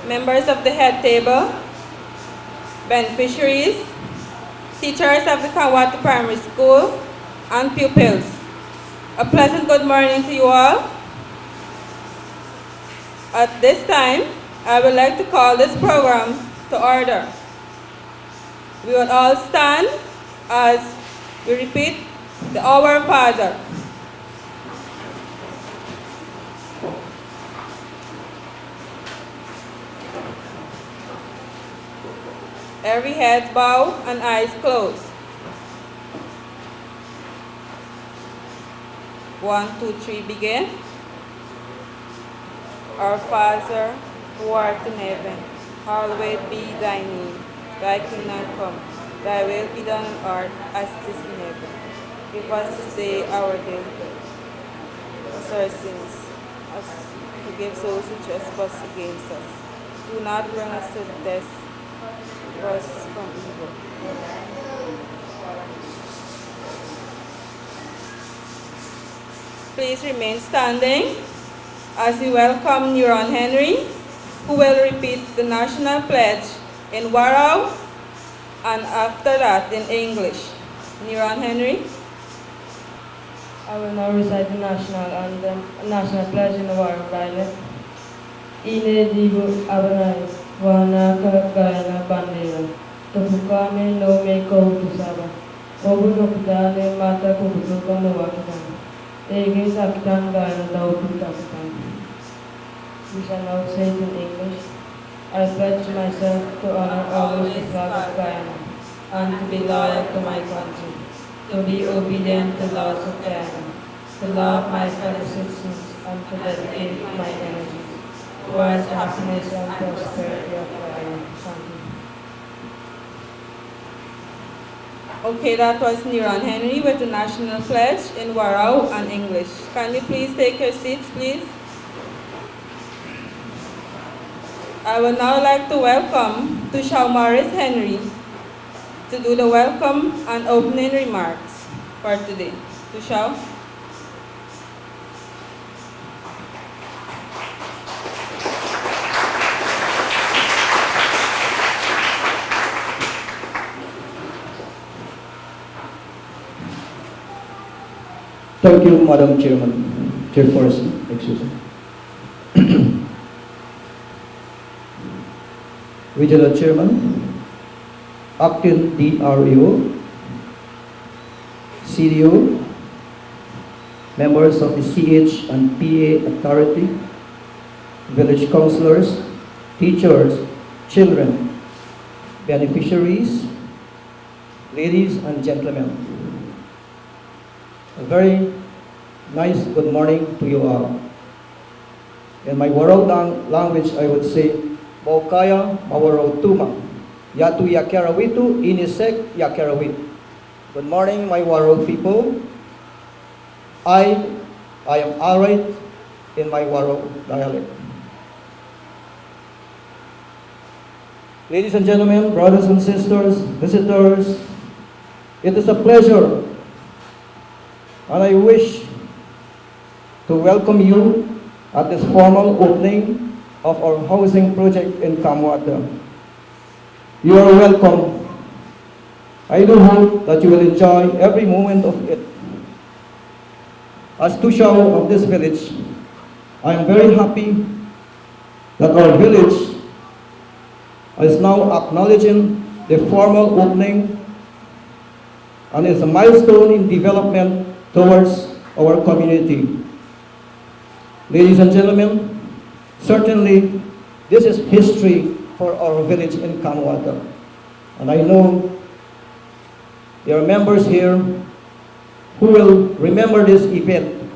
members of the head table, beneficiaries, teachers of the Kamwatta Primary School, and pupils. A pleasant good morning to you all. At this time, I would like to call this program to order. We will all stand as we repeat the Our Father. Every head bowed and eyes closed. 1, 2, 3, begin. Our Father, who art in heaven, hallowed be thy name. Thy kingdom come, thy will be done on earth as it is in heaven. Give us this day our daily bread. Forgive us our sins, as we forgive those who trespass against us. Do not bring us to the test, but us from evil. Please remain standing as we welcome Neuron Henry, who will repeat the national pledge in Warao and after that in English. Neuron Henry. I will now recite the national anthem, national pledge in the Warao dialect. Ine dibu abanai, wana kakana bandera, topukane no me kusaba, obu no kudane mata kubutuka no wakitan, ege sakitan gana dautu kakitan. We shall now say it in English. I pledge myself to honor always the flag of Guyana, and to be loyal to my country, to be obedient to the laws of Guyana, to love my fellow citizens, and to dedicate my energies towards the happiness and prosperity of Guyana. Thank you. Okay, that was Neuron Henry with the national pledge in Warao and English. Can you please take your seats, please? I would now like to welcome Tushao Morris Henry to do the welcome and opening remarks for today. Tushao. Thank you, Madam Chairman, Chairperson, excuse me. Regional Chairman, Acting DREO, CDO, members of the CH and PA Authority, village councillors, teachers, children, beneficiaries, ladies and gentlemen. A very nice good morning to you all. In my Warao language, I would say, Bokaya Mawarao Tuma, Yatu Yakarawitu, Inisek Yakarawit. Good morning, my Warao people. I am alright in my Warao dialect. Ladies and gentlemen, brothers and sisters, visitors, it is a pleasure and I wish to welcome you at this formal opening of our housing project in Kamwatta. You are welcome. I do hope that you will enjoy every moment of it. As Tushao of this village, I am very happy that our village is now acknowledging the formal opening and is a milestone in development towards our community. Ladies and gentlemen, certainly this is history for our village in Kamwatta. And I know there are members here who will remember this event.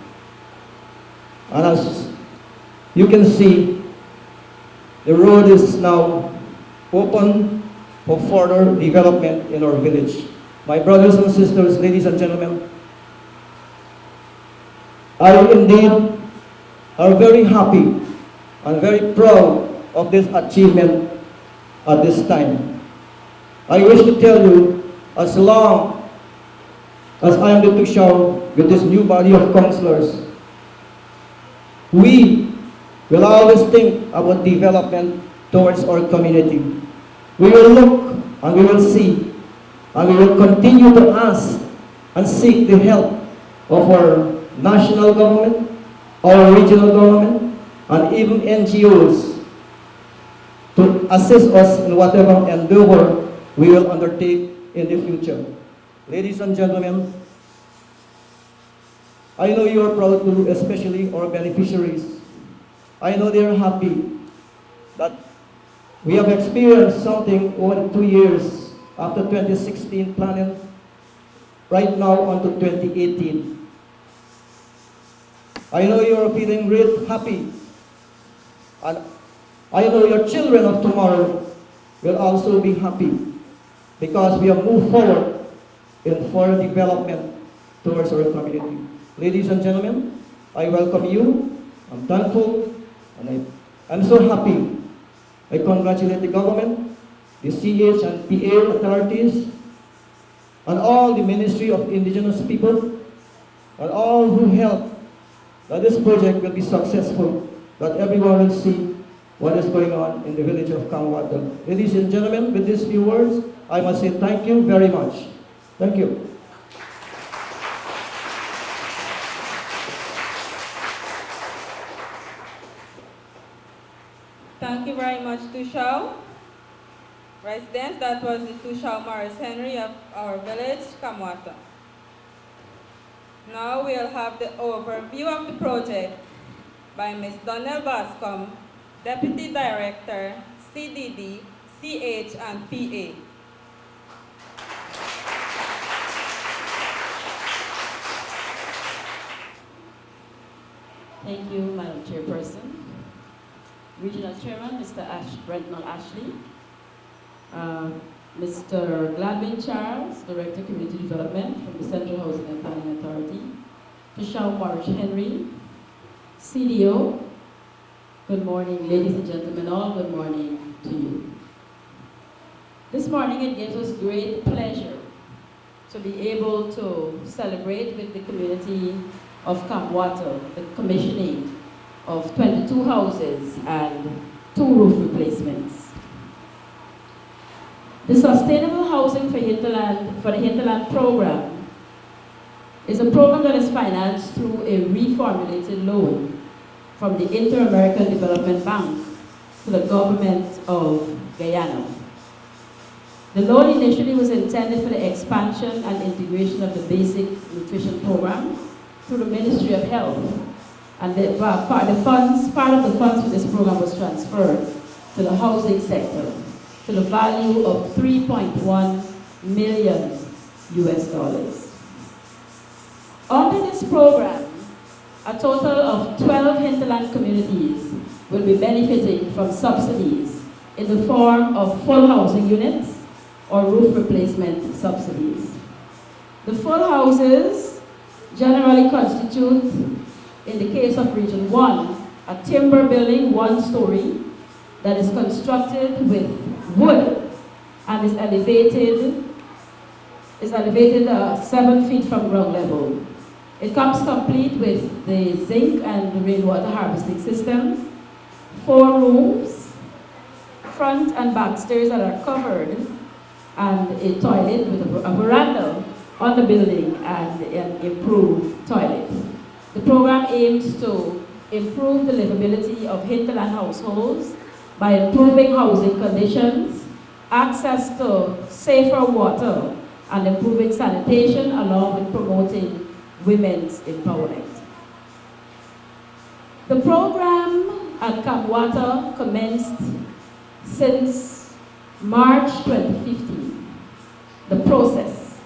And as you can see, the road is now open for further development in our village. My brothers and sisters, ladies and gentlemen, I indeed are very happy and very proud of this achievement at this time. I wish to tell you, as long as I am the Tushao with this new body of councillors, we will always think about development towards our community. We will look and we will see and we will continue to ask and seek the help of our national government, our regional government, and even NGOs to assist us in whatever endeavor we will undertake in the future. Ladies and gentlemen, I know you are proud too, especially our beneficiaries. I know they are happy that we have experienced something over 2 years after 2016 planning, right now onto 2018. I know you are feeling real happy, and I know your children of tomorrow will also be happy because we have moved forward in further development towards our community. Ladies and gentlemen, I welcome you. I'm thankful and I'm so happy. I congratulate the government, the CHPA authorities, and all the Ministry of Indigenous People, and all who help that this project will be successful, that everyone will see what is going on in the village of Kamwatta. Ladies and gentlemen, with these few words, I must say thank you very much. Thank you. Thank you very much, Tushao. Residents, that was the Tushao Morris Henry of our village, Kamwatta. Now we'll have the overview of the project by Ms. Donnell Bascom, Deputy Director, CDD, CH and PA. Thank you, Madam Chairperson. Regional Chairman, Mr. Brenton Ashley, Mr. Gladwin Charles, Director Community Development from the Central Housing and Planning Authority, Tushao Morris Henry, CDO. Good morning, ladies and gentlemen, all good morning to you. This morning it gives us great pleasure to be able to celebrate with the community of Kamwatta the commissioning of 22 houses and 2 roof replacements. The Sustainable Housing for the Hinterland program is a program that is financed through a reformulated loan from the Inter-American Development Bank to the government of Guyana. The loan initially was intended for the expansion and integration of the basic nutrition program through the Ministry of Health, and part of the funds for this program was transferred to the housing sector to the value of $3.1 million US. Under this program, a total of 12 hinterland communities will be benefiting from subsidies in the form of full housing units or roof replacement subsidies. The full houses generally constitute, in the case of Region 1, a timber building, 1-story, that is constructed with wood and is elevated 7 feet from ground level. It comes complete with the zinc and the rainwater harvesting system, 4 rooms, front and back stairs that are covered, and a toilet with a veranda on the building and an improved toilet. The program aims to improve the livability of hinterland households by improving housing conditions, access to safer water, and improving sanitation, along with promoting women's empowerment. The program at Kamwatta commenced since March 2015, the process.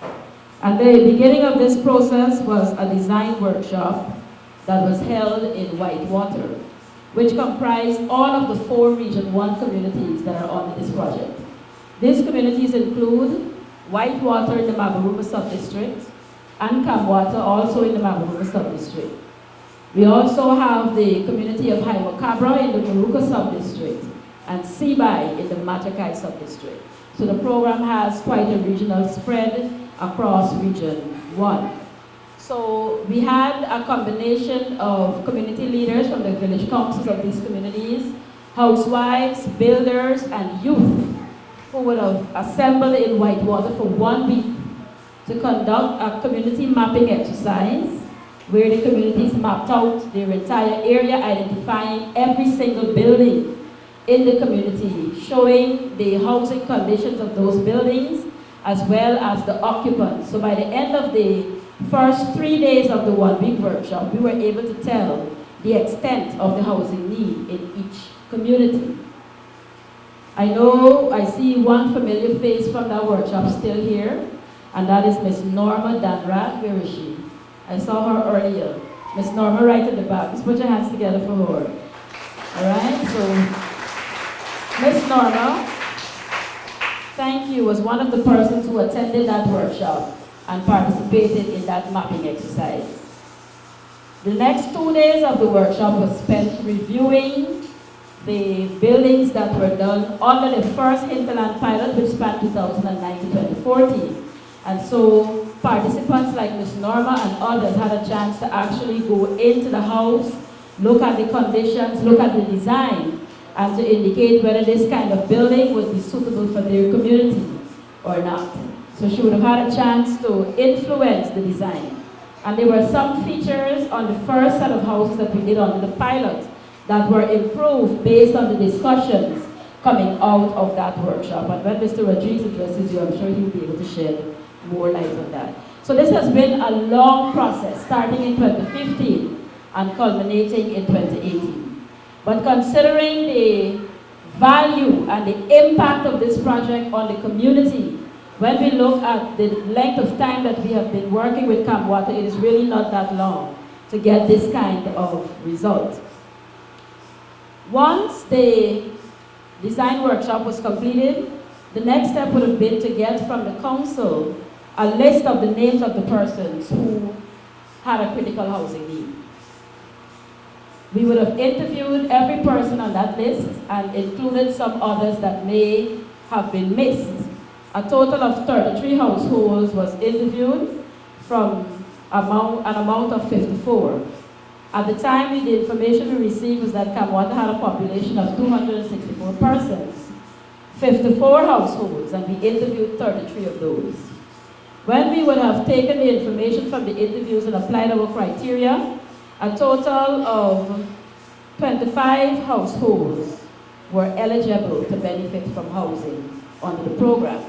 And the beginning of this process was a design workshop that was held in Whitewater, which comprised all of the 4 Region 1 communities that are on this project. These communities include Whitewater in the Mabaruma sub-district and Kamwatta also in the Mabaruma sub-district. We also have the community of Haimokabra in the Maruka sub-district and Sibai in the Matakai sub-district. So the program has quite a regional spread across Region 1. So we had a combination of community leaders from the village councils of these communities, housewives, builders, and youth who would have assembled in Whitewater for 1 week to conduct a community mapping exercise where the communities mapped out their entire area, identifying every single building in the community, showing the housing conditions of those buildings as well as the occupants. So by the end of the first 3 days of the 1 week workshop, we were able to tell the extent of the housing need in each community. I know I see one familiar face from that workshop still here, and that is Miss Norma Danrad. Where is she? I saw her earlier. Miss Norma right at the back. Just put your hands together for her. All right, so Miss Norma, thank you, was one of the persons who attended that workshop and participated in that mapping exercise. The next 2 days of the workshop was spent reviewing the buildings that were done under the first Hinterland pilot, which spanned 2009 to 2014. And so participants like Ms. Norma and others had a chance to actually go into the house, look at the conditions, look at the design, and to indicate whether this kind of building would be suitable for their community or not. So she would have had a chance to influence the design. And there were some features on the first set of houses that we did under the pilot that were improved based on the discussions coming out of that workshop. And when Mr. Rodriguez addresses you, I'm sure he'll be able to shed more light on that. So this has been a long process, starting in 2015 and culminating in 2018. But considering the value and the impact of this project on the community, when we look at the length of time that we have been working with Kamwatta, it is really not that long to get this kind of result. Once the design workshop was completed, the next step would have been to get from the council a list of the names of the persons who had a critical housing need. We would have interviewed every person on that list and included some others that may have been missed. A total of 33 households was interviewed from an amount of 54. At the time, the information we received was that Kamwatta had a population of 264 persons, 54 households, and we interviewed 33 of those. When we would have taken the information from the interviews and applied our criteria, a total of 25 households were eligible to benefit from housing under the program.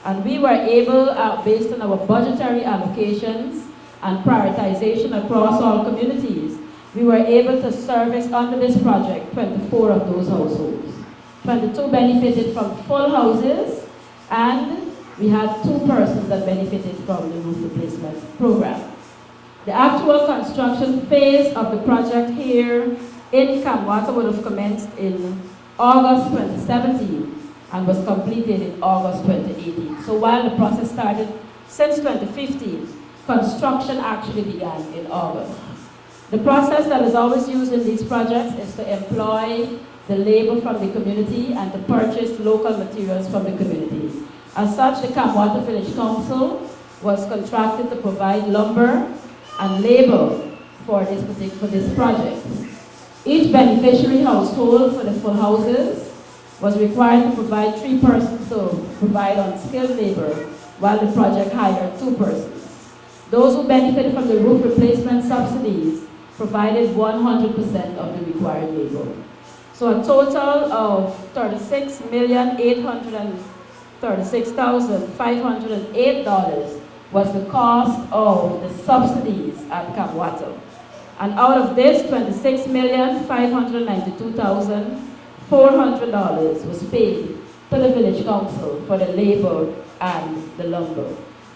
And we were able, based on our budgetary allocations and prioritization across all communities, we were able to service under this project 24 of those households. 22 benefited from full houses, and we had 2 persons that benefited from the roof replacement program. The actual construction phase of the project here in Kamwatta would have commenced in August 2017 and was completed in August 2018. So while the process started since 2015, construction actually began in August. The process that is always used in these projects is to employ the labor from the community and to purchase local materials from the community. As such, the Kamwatta Village Council was contracted to provide lumber and labor for this project. Each beneficiary household for the full houses was required to provide 3 persons to provide unskilled labor, while the project hired 2 persons. Those who benefited from the roof replacement subsidies provided 100% of the required labor. So a total of $36,836,508 was the cost of the subsidies at Kamwatta. And out of this, $26,592,400 was paid to the village council for the labor and the lumber.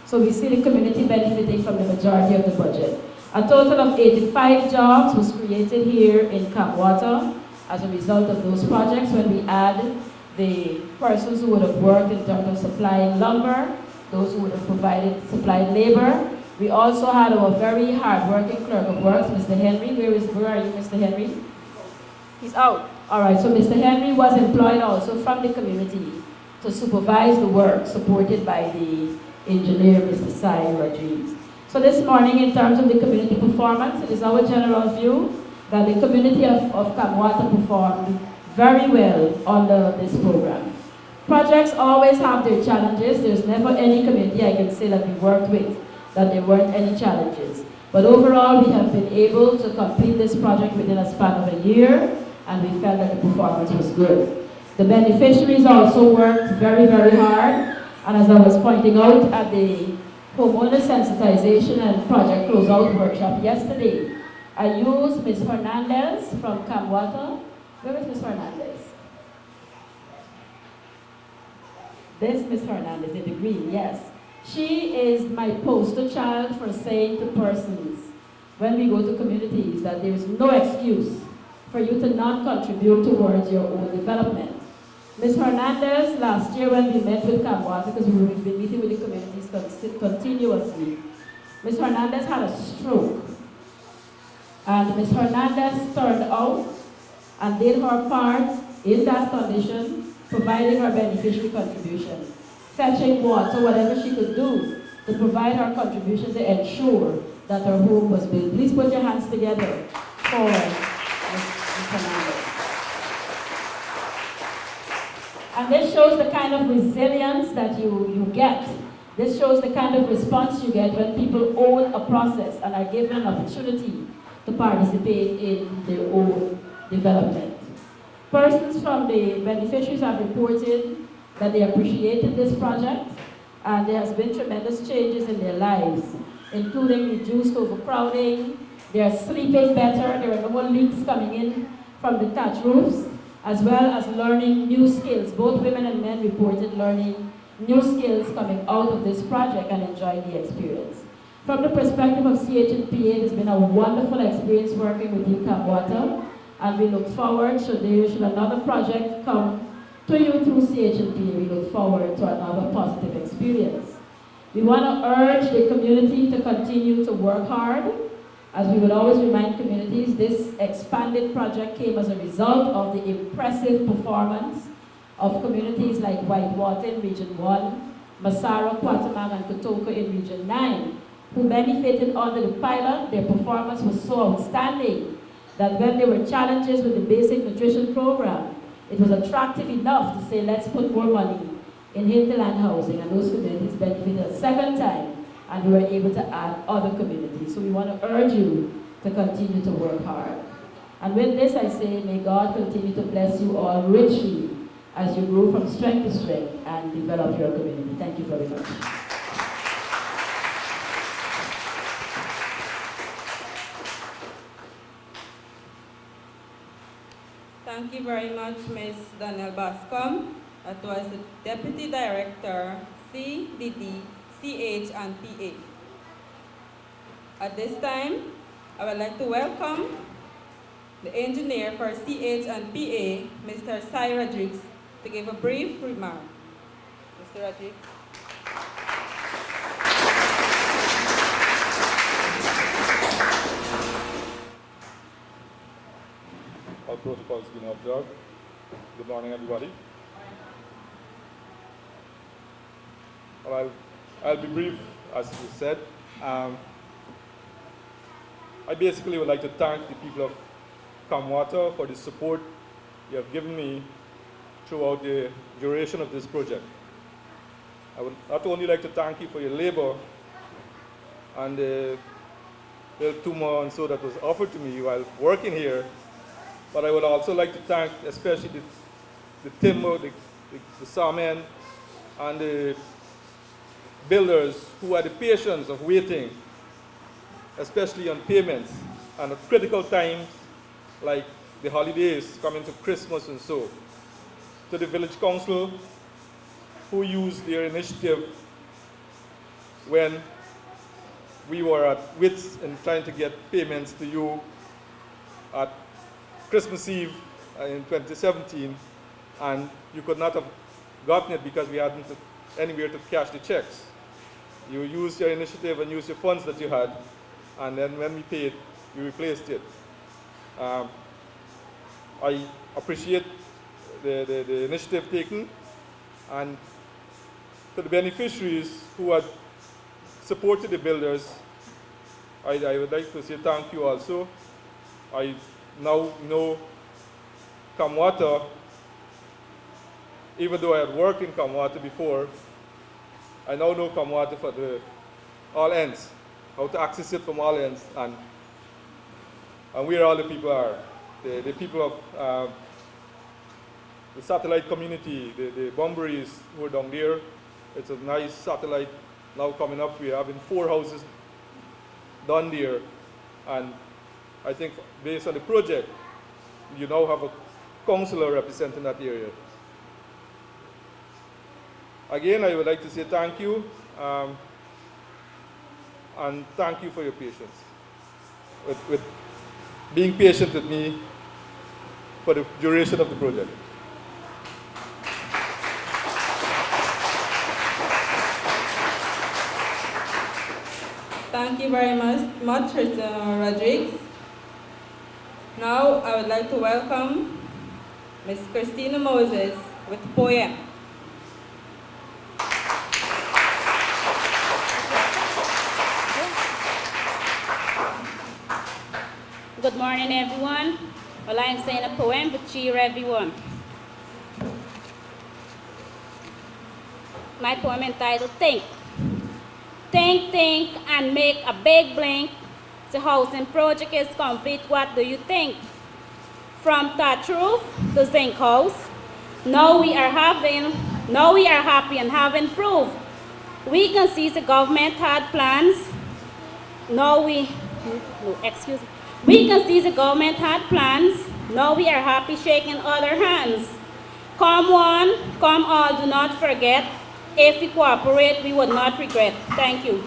So we see the community benefiting from the majority of the budget. A total of 85 jobs was created here in Kamwatta as a result of those projects. When we add the persons who would have worked in terms of supplying lumber, those who would have supplied labor. We also had our very hard-working clerk of works, Mr. Henry. Where are you, Mr. Henry? He's out. All right, so Mr. Henry was employed also from the community to supervise the work supported by the engineer, Mr. Sai Rodriguez. So this morning, in terms of the community performance, it is our general view that the community of Kamwatta performed very well under this program. Projects always have their challenges. There's never any community I can say that we worked with that there weren't any challenges. But overall, we have been able to complete this project within a span of a year, and we felt that the performance was good. The beneficiaries also worked very, very hard, and as I was pointing out at the homeowner sensitization and project closeout workshop yesterday, I used Ms. Hernandez from Kamwatta. Where is Ms. Hernandez? This Ms. Hernandez in the green, yes. She is my poster child for saying to persons when we go to communities that there is no excuse for you to not contribute towards your own development. Ms. Hernandez, last year when we met with Kamwatta, because we've been meeting with the communities continuously, Ms. Hernandez had a stroke. And Ms. Hernandez turned out and did her part in that condition, providing her beneficiary contribution, fetching water, whatever she could do to provide her contribution to ensure that her home was built. Please put your hands together for Ms. Hernandez. And this shows the kind of resilience that you get. This shows the kind of response you get when people own a process and are given an opportunity to participate in their own development. Persons from the beneficiaries have reported that they appreciated this project, and there has been tremendous changes in their lives, including reduced overcrowding, they are sleeping better, there are no more leaks coming in from the thatch roofs, as well as learning new skills. Both women and men reported learning new skills coming out of this project and enjoying the experience. From the perspective of CHPA, it has been a wonderful experience working with you, Kamwatta, and we look forward, should another project come to you through CHPA, we look forward to another positive experience. We want to urge the community to continue to work hard. As we will always remind communities, this expanded project came as a result of the impressive performance of communities like Whitewater in Region 1, Masara, Quatamang, and Kotoka in Region 9, who benefited under the pilot. Their performance was so outstanding that when there were challenges with the basic nutrition program, it was attractive enough to say, let's put more money in hinterland housing, and those communities benefited a second time, and we were able to add other communities. So we want to urge you to continue to work hard. And with this I say, may God continue to bless you all richly as you grow from strength to strength and develop your community. Thank you very much. Thank you very much, Ms. Danielle Bascom. That was the Deputy Director, CDD, CH and PA. At this time, I would like to welcome the engineer for CH and PA, Mr. Cy Rodriguez, to give a brief remark. Mr. Rodriguez. All protocols being observed. Good morning, everybody. Well, I'll be brief, as you said. I basically would like to thank the people of Kamwatta for the support you have given me throughout the duration of this project. I would not only like to thank you for your labor and the 2 months or so that was offered to me while working here, but I would also like to thank especially the timber, the sawmen, and the builders who had the patience of waiting, especially on payments and at critical times like the holidays coming to Christmas and so. To the village council who used their initiative when we were at wits in trying to get payments to you at Christmas Eve in 2017, and you could not have gotten it because we hadn't anywhere to cash the checks. You used your initiative and used your funds that you had, and then when we paid, you replaced it. I appreciate the initiative taken, and to the beneficiaries who had supported the builders, I would like to say thank you also. I now know Kamwatta, even though I had worked in Kamwatta before, I now know Kamwatta for all ends, how to access it from all ends, and where all the people are. The people of the satellite community, the Bunburys who are down there. It's a nice satellite now coming up. We're having 4 houses done there, and I think based on the project, you now have a councillor representing that area. Again, I would like to say thank you, and thank you for your patience, with being patient with me for the duration of the project. Thank you very much, Mr. Rodriguez. Now, I would like to welcome Ms. Christina Moses with poem. Good morning, everyone. Well, I'm saying a poem to cheer everyone. My poem entitled Think. Think, think, and make a big blink. The housing project is complete. What do you think? From thatch roof to zinc house, now we are happy and have improved. We can see the government had plans. We can see the government had plans. Now we are happy shaking other hands. Come one, come all, do not forget. If we cooperate, we would not regret. Thank you.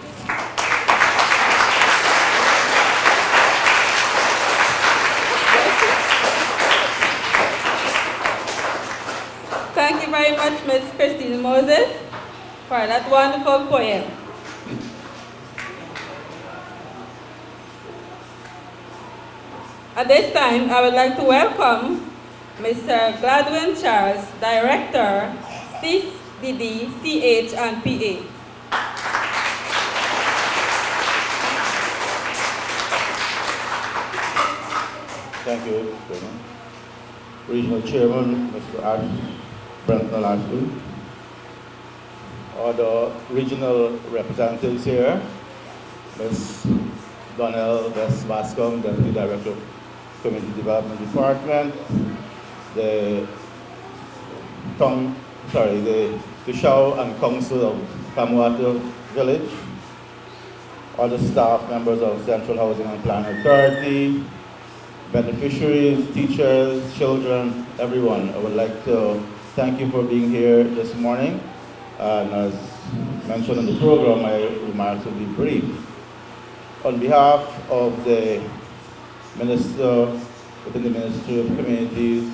Thank you very much, Ms. Christina Moses, for that wonderful poem. At this time, I would like to welcome Mr. Gladwin Charles, Director, CHPA PR. Thank you, Chairman. Regional Chairman, Mr. Brenton Ashley. All the regional representatives here, Ms. Donnell West-Bascom, Deputy Director of Community Development Department, the Tushao and Council of Kamwatta Village, all the staff members of Central Housing and Planning Authority, beneficiaries, teachers, children, everyone. I would like to thank you for being here this morning. And as mentioned in the program, my remarks will be brief. On behalf of the Minister within the Ministry of Communities,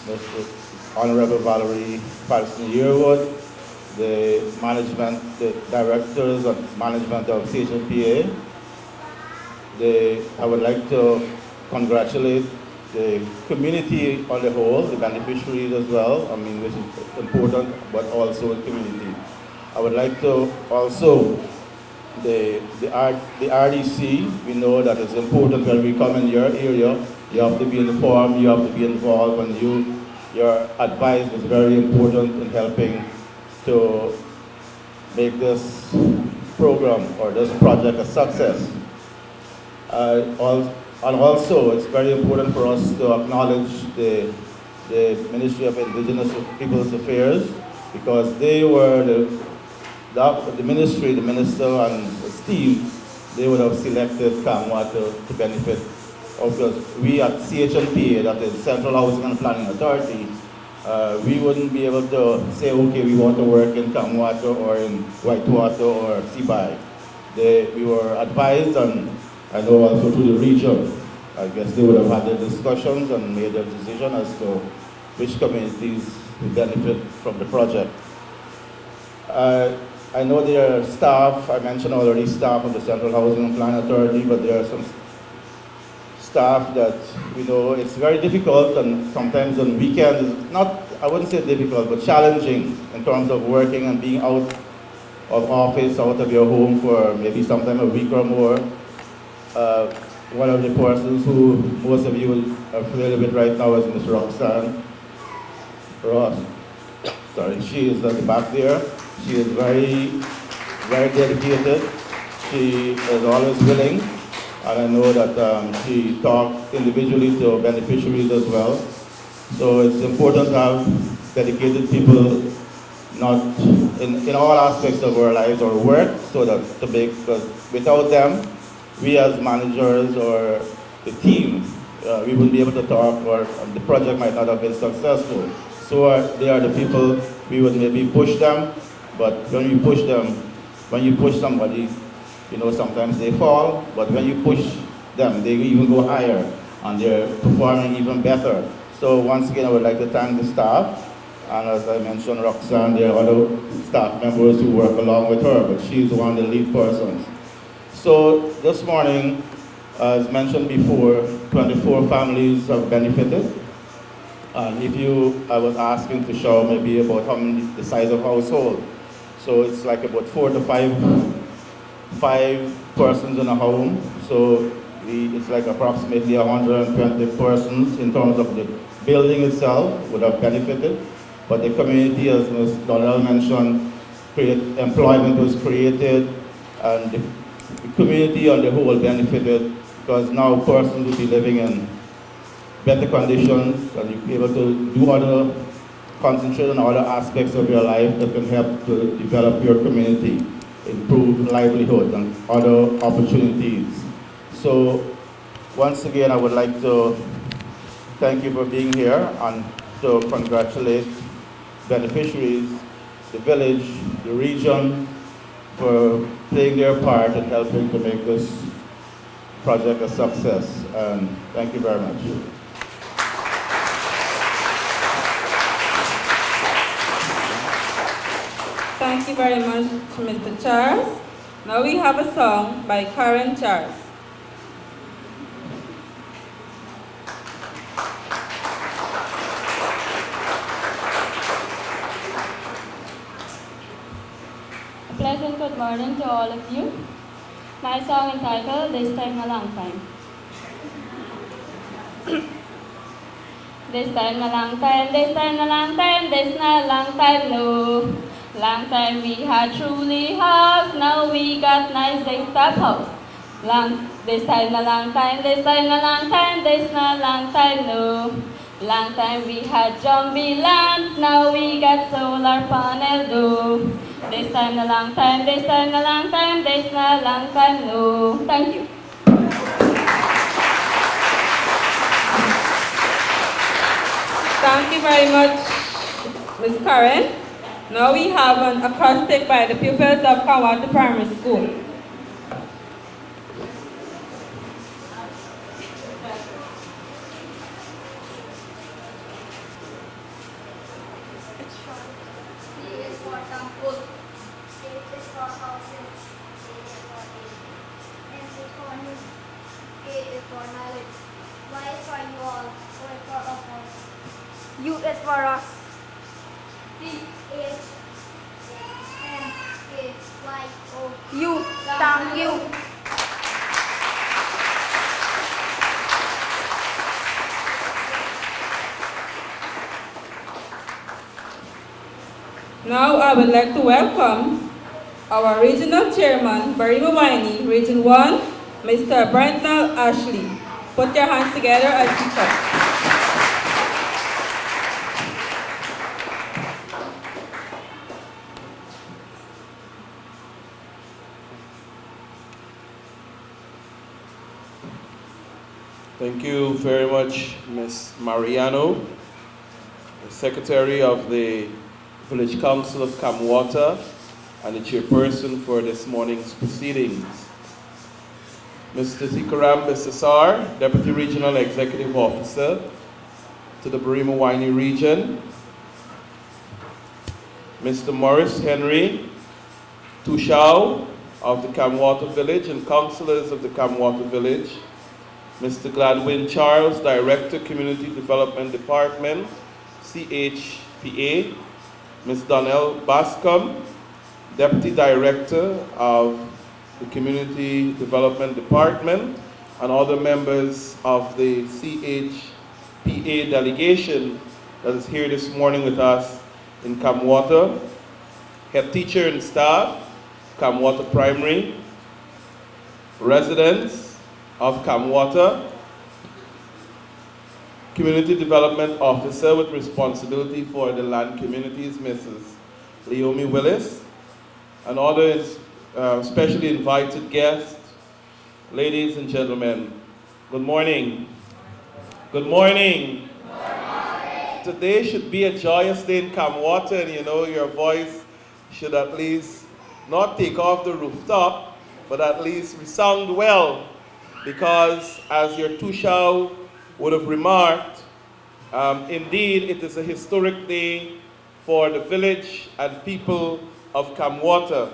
Mr. Honorable Valerie Patterson-Yearwood, the directors and management of CHPA, I would like to congratulate the community on the whole, the beneficiaries as well, I mean, which is important, but also the community. I would like to also, the RDC, we know that it's important when we come in your area, you have to be informed, you have to be involved, and your advice is very important in helping to make this program or this project a success. And also, it's very important for us to acknowledge the Ministry of Indigenous Peoples Affairs, because they were the ministry, the minister and his team, they would have selected Kamwatta to benefit. Because we at CHPA, that is Central Housing and Planning Authority, we wouldn't be able to say, okay, we want to work in Kamwatta or in Whitewater or Seaby. We were advised, and I know also through the region, I guess they would have had their discussions and made their decision as to which communities would benefit from the project. I know there are staff, I mentioned already staff of the Central Housing and Planning Authority, but there are some staff that, we know, it's very difficult, and sometimes on weekends, not, I wouldn't say difficult, but challenging in terms of working and being out of office, out of your home for maybe sometime a week or more. one of the persons who most of you are familiar with right now is Ms. Roxanne Ross. Sorry, she is at the back there. She is very, very dedicated. She is always willing, and I know that she talks individually to beneficiaries as well. So it's important to have dedicated people, not in all aspects of our lives or work, so that because without them, we as managers or the team, we wouldn't be able to talk, or the project might not have been successful. So they are the people, we would maybe push them, but when you push them, when you push somebody, you know, sometimes they fall, but when you push them, they even go higher, and they're performing even better. So once again, I would like to thank the staff, and as I mentioned, Roxanne, there are other staff members who work along with her, but she's one of the lead persons. So this morning, as mentioned before, 24 families have benefited. And I was asking to show maybe about the size of household. So it's like about 4 to 5 persons in a home. So it's like approximately 120 persons in terms of the building itself would have benefited. But the community, as Ms. Donnell mentioned, employment was created, and the community on the whole benefited, because now persons will be living in better conditions, and you'll be able to concentrate on other aspects of your life that can help to develop your community, improve livelihood and other opportunities. So once again, I would like to thank you for being here and to congratulate beneficiaries, the village, the region, for playing their part in helping to make this project a success. And thank you very much. Thank you very much, Mr. Charles. Now we have a song by Karen Charles. A pleasant good morning to all of you. My song entitled This Time a Long Time. This time a long time, this time a long time, this not a long time, no. Long time we had truly house, now we got nice zinc top house. This time a long time, this time a long time, this not a long time, no. Long time we had Jumbie lamps, now we got solar panel, no. This time a long time, this time a long time, this not a long time, no. Thank you. Thank you very much, Ms. Karen. Now we have an acrostic by the pupils of Kamwatta Primary School. U is for us. You, thank you. Now I would like to welcome our Regional Chairman, Barima Waini, Region 1, Mr. Brentnell Ashley. Put your hands together as you come. Thank you very much, Ms. Mariano, the Secretary of the Village Council of Kamwatta and the Chairperson for this morning's proceedings. Mr. Tikaram Bissasar, Deputy Regional Executive Officer to the Barima Waini region. Mr. Morris Henry Tushao of the Kamwatta Village and councillors of the Kamwatta Village. Mr. Gladwin Charles, Director, Community Development Department, CHPA. Ms. Donnell Bascom, Deputy Director of the Community Development Department. and other members of the CHPA delegation that is here this morning with us in Kamwatta, head teacher and staff, Kamwatta Primary, residents of Kamwatta, Community Development Officer with responsibility for the land communities, Mrs. Leomi Willis, and other specially invited guests, ladies and gentlemen, good morning. Good morning. Good morning. Today should be a joyous day in Kamwatta, and you know your voice should at least not take off the rooftop, but at least resound well, because as your Tushao would have remarked, indeed it is a historic day for the village and people of Kamwatta.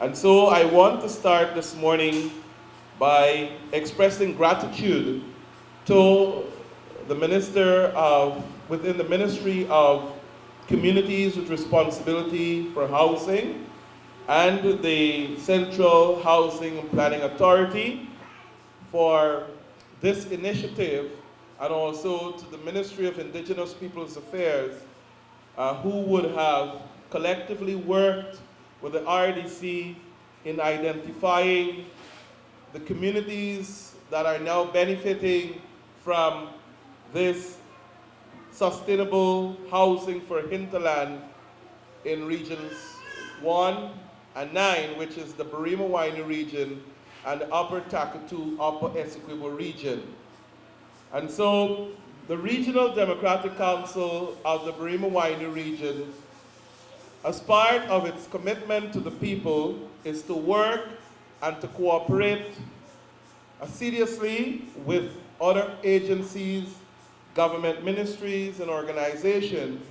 And so I want to start this morning by expressing gratitude to the Minister within the Ministry of Communities with Responsibility for Housing and the Central Housing and Planning Authority for this initiative, and also to the Ministry of Indigenous Peoples Affairs, who would have collectively worked with the RDC in identifying the communities that are now benefiting from this sustainable housing for hinterland in regions 1 and 9, which is the Barima Waini region and the Upper Takatu, Upper Essequibo region. And so the Regional Democratic Council of the Barima Waini region, as part of its commitment to the people, is to work and to cooperate assiduously with other agencies, government ministries, and organizations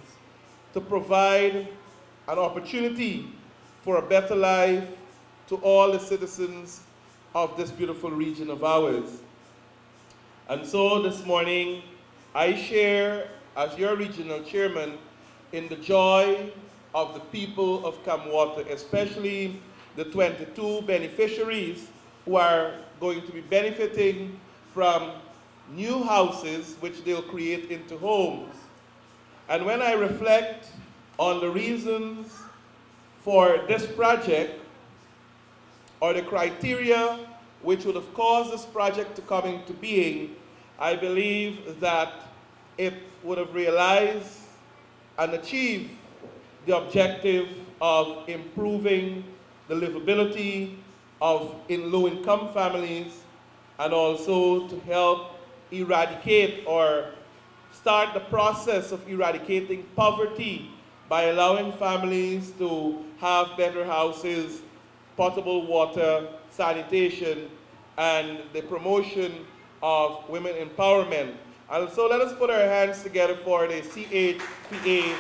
to provide an opportunity for a better life to all the citizens of this beautiful region of ours. And so this morning, I share, as your regional chairman, in the joy of the people of Kamwatta, especially the 22 beneficiaries who are going to be benefiting from new houses which they'll create into homes. And when I reflect on the reasons for this project, or the criteria which would have caused this project to come into being, I believe that it would have realized and achieved the objective of improving the livability of low-income families, and also to help eradicate or start the process of eradicating poverty by allowing families to have better houses, potable water, sanitation, and the promotion of women empowerment. And so let us put our hands together for the CHPA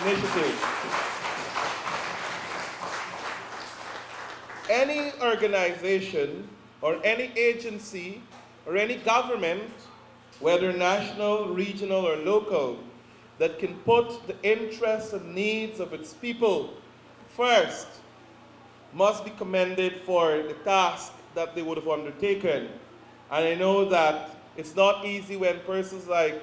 initiative. Any organization or any agency or any government, whether national, regional, or local, that can put the interests and needs of its people first must be commended for the task that they would have undertaken. And I know that it's not easy when persons like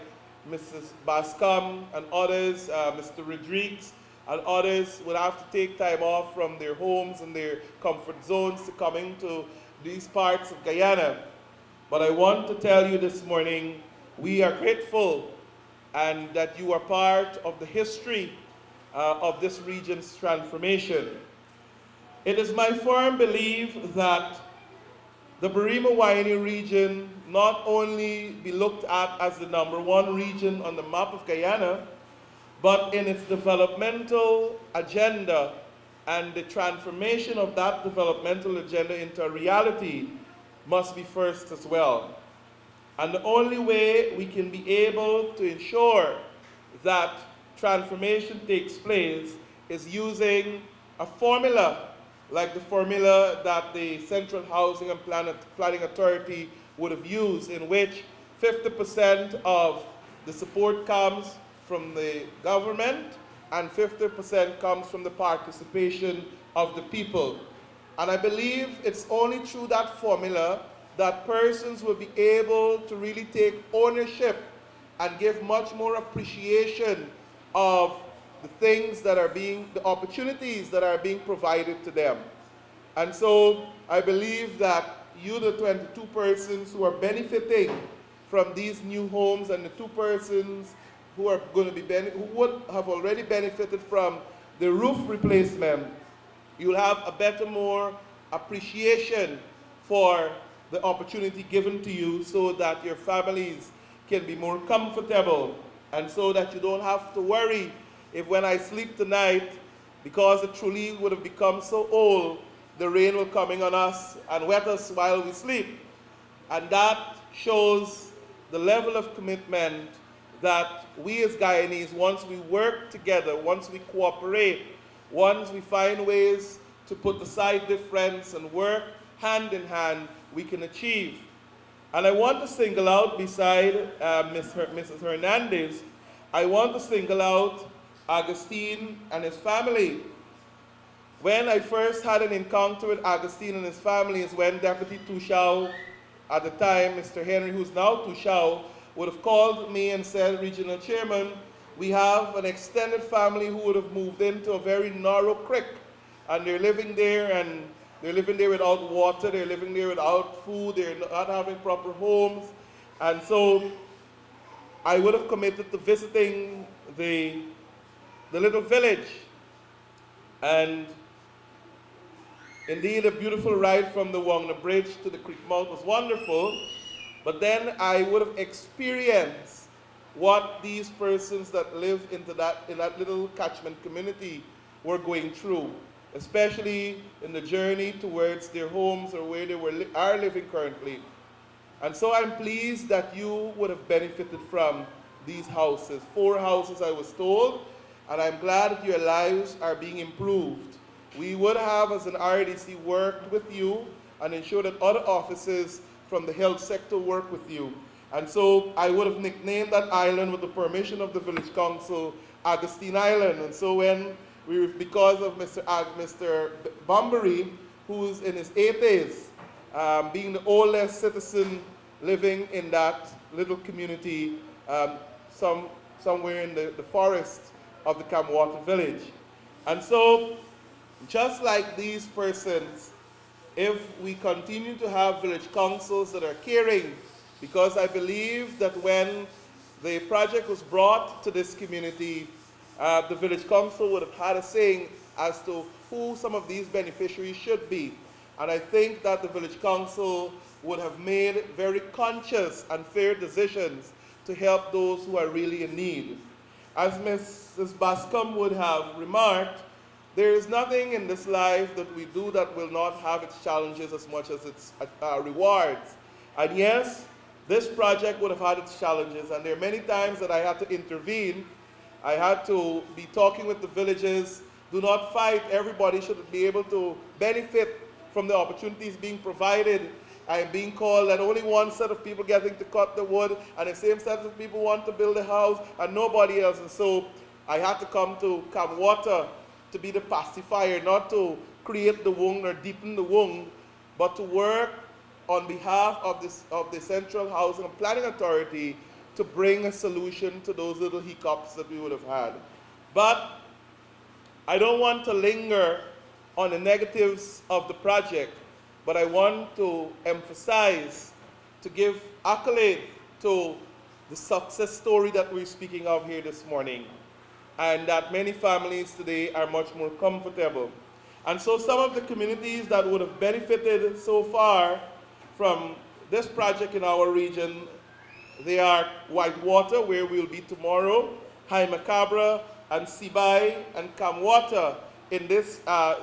Mrs. Bascom and others, Mr. Rodriguez and others would have to take time off from their homes and their comfort zones to come into these parts of Guyana. But I want to tell you this morning, we are grateful and that you are part of the history of this region's transformation. It is my firm belief that the Barima Waini region not only be looked at as the #1 region on the map of Guyana, but in its developmental agenda and the transformation of that developmental agenda into a reality must be first as well. And the only way we can be able to ensure that transformation takes place is using a formula like the formula that the Central Housing and Planning Authority would have used, in which 50% of the support comes from the government and 50% comes from the participation of the people. And I believe it's only through that formula that persons will be able to really take ownership and give much more appreciation of the things that are the opportunities that are being provided to them. And so I believe that you, the 22 persons who are benefiting from these new homes, and the 2 persons who are going to be who would have already benefited from the roof replacement, you'll have a better, more appreciation for the opportunity given to you, so that your families can be more comfortable, and so that you don't have to worry if, when I sleep tonight, because the truly would have become so old, the rain will coming on us and wet us while we sleep. And that shows the level of commitment that we as Guyanese, once we work together, once we cooperate, once we find ways to put aside difference and work hand in hand, we can achieve. And I want to single out, beside Mrs. Hernandez, I want to single out Augustine and his family. When I first had an encounter with Augustine and his family is when Deputy Tushao, at the time, Mr. Henry, who's now Tushao, would have called me and said, Regional Chairman, we have an extended family who would have moved into a very narrow creek, and they're living there, and they're living there without water, they're living there without food, they're not having proper homes. And so I would have committed to visiting the little village. And indeed, a beautiful ride from the Wangna Bridge to the creek mouth was wonderful. But then I would have experienced what these persons that live in that little catchment community were going through, especially in the journey towards their homes or where they are living currently. And so I'm pleased that you would have benefited from these houses. 4 houses, I was told, and I'm glad that your lives are being improved. We would have, as an RDC, worked with you and ensure that other offices from the health sector work with you. And so I would have nicknamed that island, with the permission of the village council, Augustine Island. And so when because of Mr. Bambury, who's in his 80s, being the oldest citizen living in that little community, somewhere in the forest of the Kamwatta village. And so, just like these persons, if we continue to have village councils that are caring, because I believe that when the project was brought to this community, the village council would have had a saying as to who some of these beneficiaries should be. And I think that the village council would have made very conscious and fair decisions to help those who are really in need. As Mrs. Bascom would have remarked, there is nothing in this life that we do that will not have its challenges as much as its rewards. And yes, this project would have had its challenges, and there are many times that I had to intervene. I had to be talking with the villages. Do not fight. Everybody should be able to benefit from the opportunities being provided. I'm being called that only one set of people getting to cut the wood, and the same set of people want to build a house, and nobody else. And so I had to come to Kamwatta to be the pacifier, not to create the wound or deepen the wound, but to work on behalf of the Central Housing and Planning Authority to bring a solution to those little hiccups that we would have had. But I don't want to linger on the negatives of the project, but I want to emphasize, to give accolade to the success story that we're speaking of here this morning, and that many families today are much more comfortable. And so some of the communities that would have benefited so far from this project in our region, they are Whitewater, where we'll be tomorrow, High Macabre, and Sibai, and Kamwatta in this, I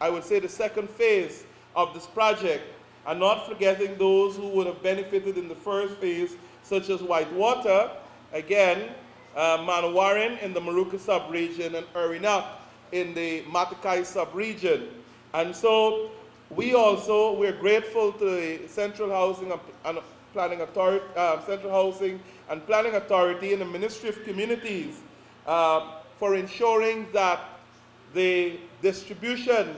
would say, the second phase of this project, and not forgetting those who would have benefited in the first phase, such as Whitewater, again, Manawarin in the Maruka sub-region, and Urinak in the Matakai sub-region. And so we're grateful to the Central Housing and Planning Authority, Central Housing and Planning Authority and the Ministry of Communities for ensuring that the distribution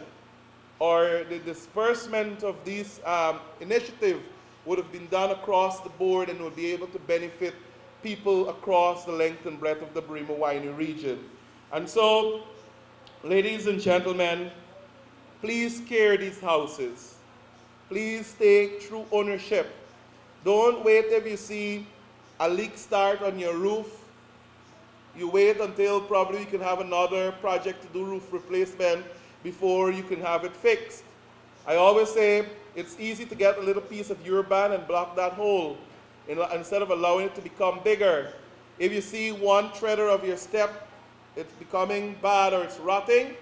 or the disbursement of these initiatives would have been done across the board and would be able to benefit people across the length and breadth of the Barima Waini region. And so, ladies and gentlemen, please care these houses. Please take true ownership. Don't wait if you see a leak start on your roof. You wait until probably you can have another project to do roof replacement before you can have it fixed. I always say it's easy to get a little piece of Urban and block that hole instead of allowing it to become bigger. If you see one treader of your step, it's becoming bad or it's rotting,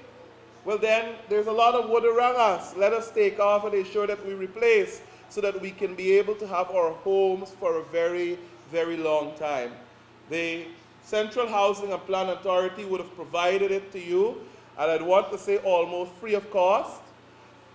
well then there's a lot of wood around us. Let us take off and ensure that we replace so that we can be able to have our homes for a very, very long time. The Central Housing and Plan Authority would have provided it to you, and I'd want to say almost free of cost.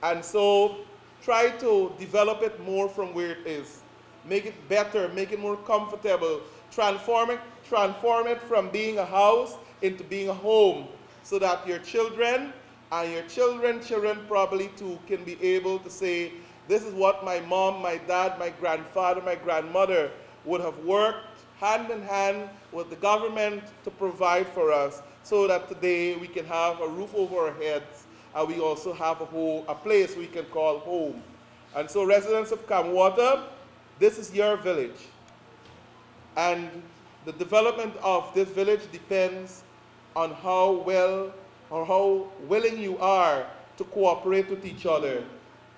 And so try to develop it more from where it is. Make it better, make it more comfortable, transform it from being a house into being a home so that your children and your children probably too can be able to say, this is what my mom, my dad, my grandfather, my grandmother would have worked hand in hand with the government to provide for us so that today we can have a roof over our heads and we also have a place we can call home. And so residents of Kamwatta, this is your village. And the development of this village depends on how well or how willing you are to cooperate with each other.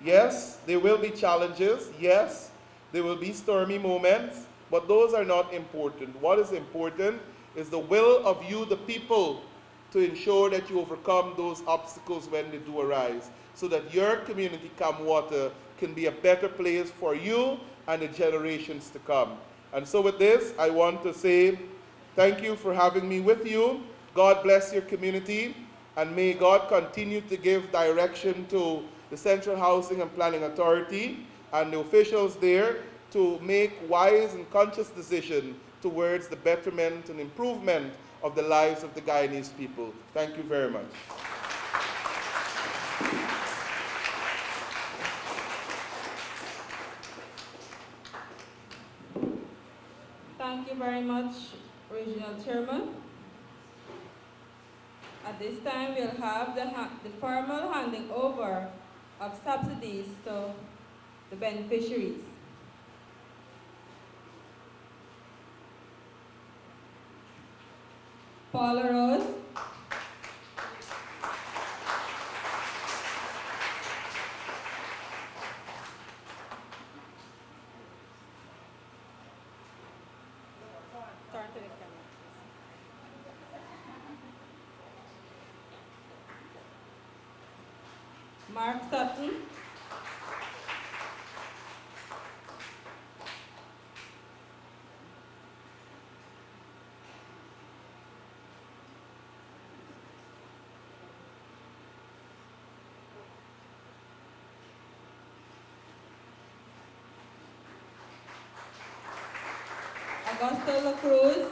Yes, there will be challenges. Yes, there will be stormy moments, but those are not important. What is important is the will of you, the people, to ensure that you overcome those obstacles when they do arise, so that your community, Kamwatta, can be a better place for you and the generations to come. And so with this, I want to say thank you for having me with you. God bless your community, and may God continue to give direction to the Central Housing and Planning Authority and the officials there to make wise and conscious decisions towards the betterment and improvement of the lives of the Guyanese people. Thank you very much. Thank you very much, Regional Chairman. At this time, we'll have the formal handing over of subsidies to the beneficiaries. Paula Rose. Turn to the camera. Mark Sutton. Augusto La Cruz.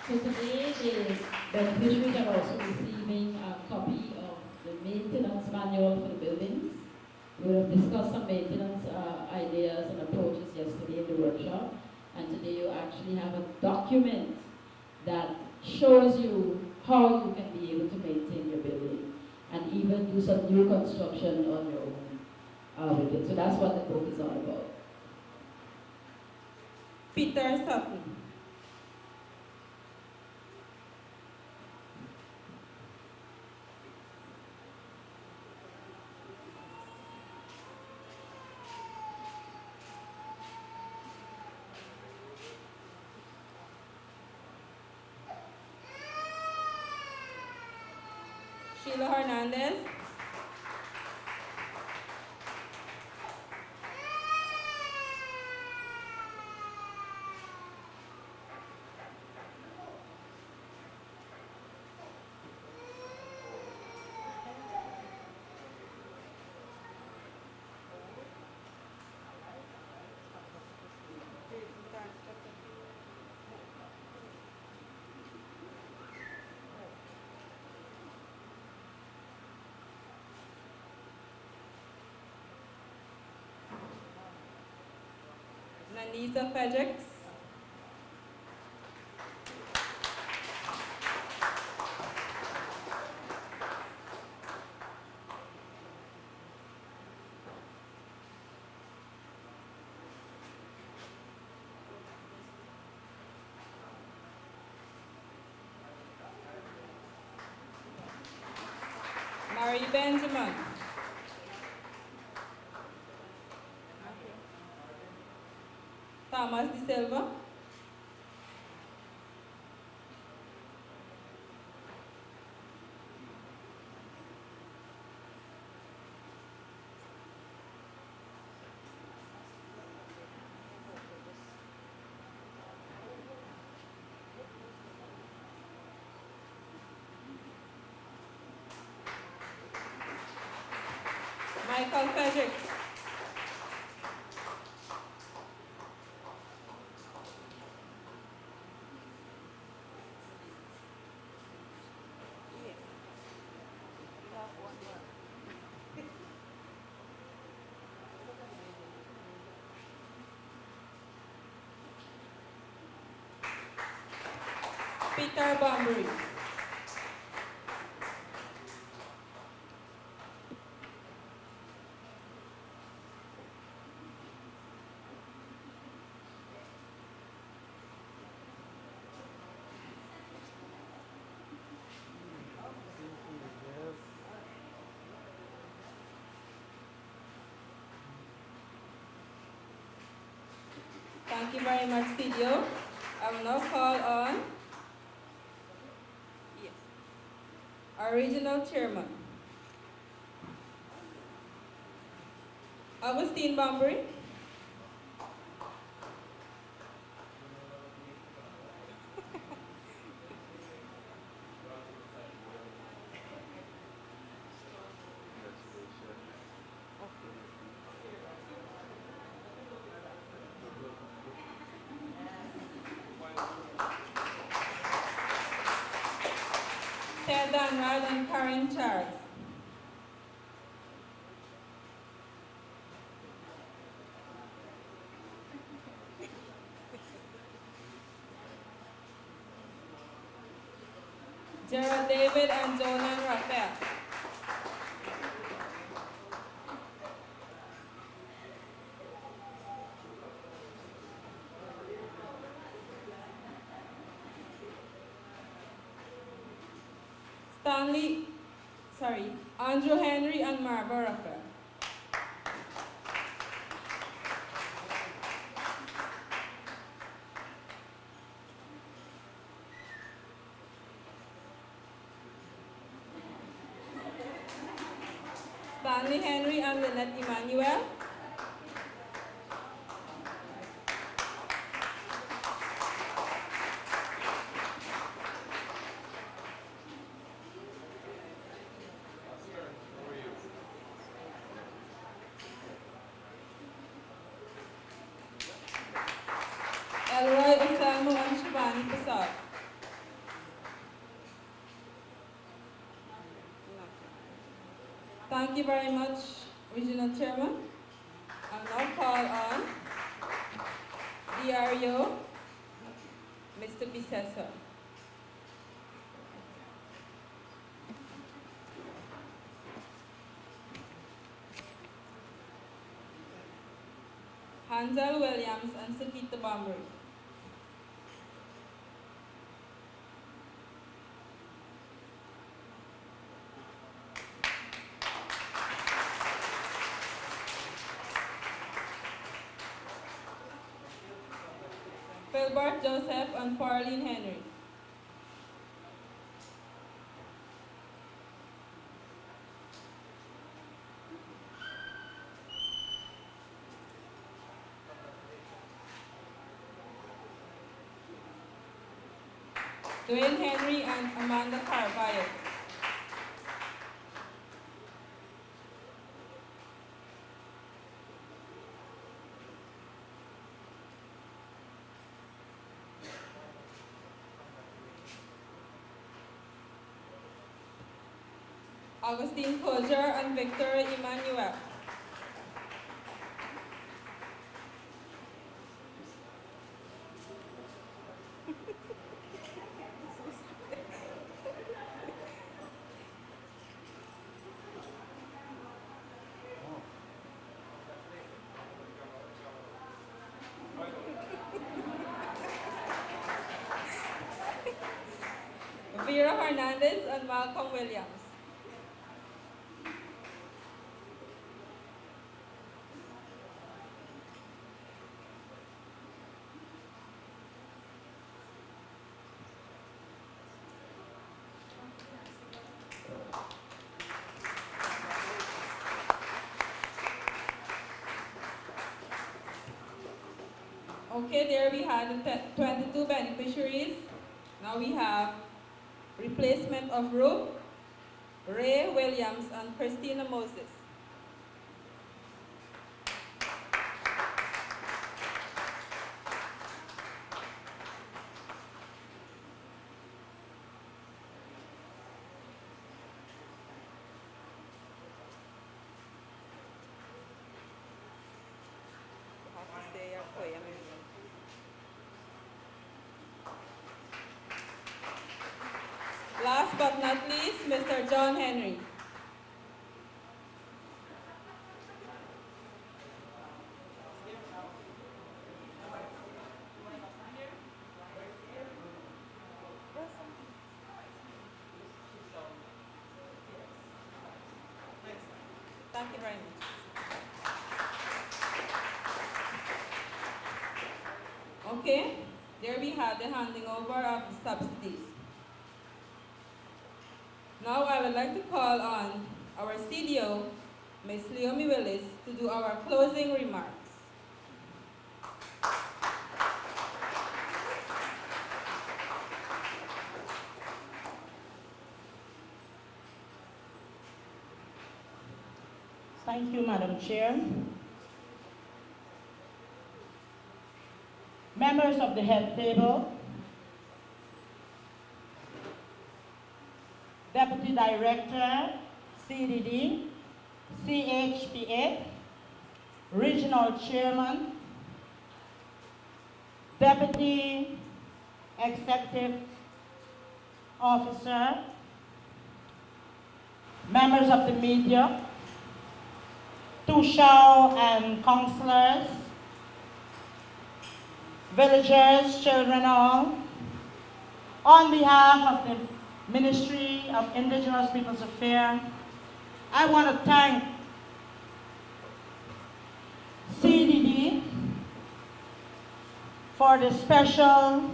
So today, the beneficiaries are also receiving a copy of the maintenance manual for the buildings. We have discussed some maintenance ideas and approaches yesterday in the workshop, and today you actually have a document that shows you how you can be able to maintain your building and even do some new construction on your own with it. So that's what the book is all about. Peter Sutton. Sheila Hernandez. Nanisa Fedricks. Marie Benjamin. Thomas De Silva. Michael Fredericks. Peter Bambury. Thank you very much, CDO. I will now call on our regional chairman, Augustine Bambury. Ted Danrad and Karen Charles. Gerald David and Jonan Raphael. Andrew Henry and Mabaruma. Stanley Henry and Lynette Emmanuel. Elroy Osalmo and Shivani Prasad. Thank you very much, Regional Chairman. I'll now call on DRO, Mr. Bisessa. Hansel Williams and Sakita Bambury. Philbert Joseph and Pauline Henry. Dwayne Henry and Amanda Carvalho. Augustine Kojer and Victor Emmanuel. Hernandez and Malcolm Williams. Okay, there we had the 22 beneficiaries. Now we have replacement of Ruth, Ray Williams, and Christina Moses. You have to say your poem. Last but not least, Mr. John Henry. Thank you very much. Okay, there we have the handing over of the subsidies. Now I would like to call on our CDO, Ms. Leomi Willis, to do our closing remarks. Thank you, Madam Chair. Members of the head table, Deputy Director, CDD, CHPA, Regional Chairman, Deputy Executive Officer, members of the media, Tushao and councillors, villagers, children all, on behalf of the Ministry of Indigenous Peoples Affairs, I want to thank CDD for the special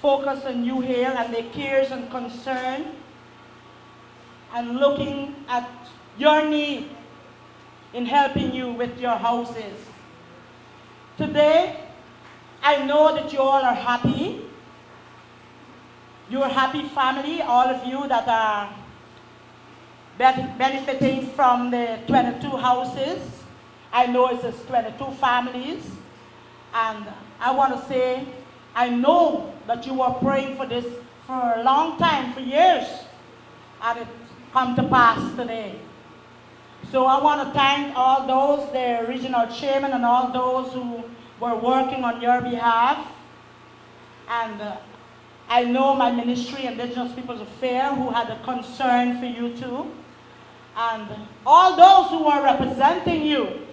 focus on you here and their cares and concern and looking at your need in helping you with your houses. Today, I know that you all are happy. You're a happy family, all of you that are benefiting from the 22 houses. I know it's just 22 families. And I want to say, I know that you were praying for this for a long time, for years, and it come to pass today. So I want to thank all those, the regional chairman and all those who were working on your behalf. And I know my ministry, Indigenous Peoples Affairs, who had a concern for you too. And all those who are representing you.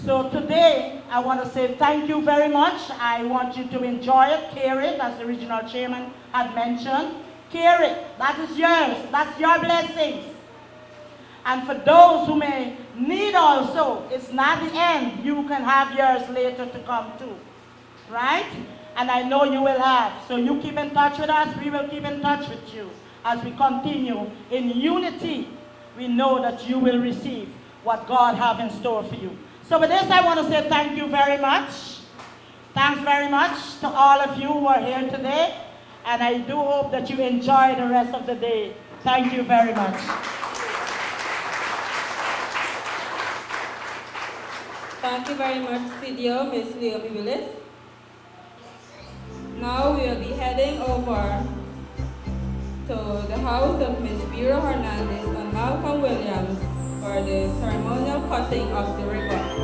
So today, I want to say thank you very much. I want you to enjoy it, care it, as the regional chairman had mentioned. Care it, that is yours, that's your blessings. And for those who may need also, it's not the end. You can have yours later to come too, right? And I know you will have. So you keep in touch with us, we will keep in touch with you as we continue in unity. We know that you will receive what God have in store for you. So with this, I want to say thank you very much. Thanks very much to all of you who are here today. And I do hope that you enjoy the rest of the day. Thank you very much. Thank you very much, CDO, Ms. Leomi Willis. Now we will be heading over to the house of Ms. Vera Hernandez and Malcolm Williams for the ceremonial cutting of the ribbon.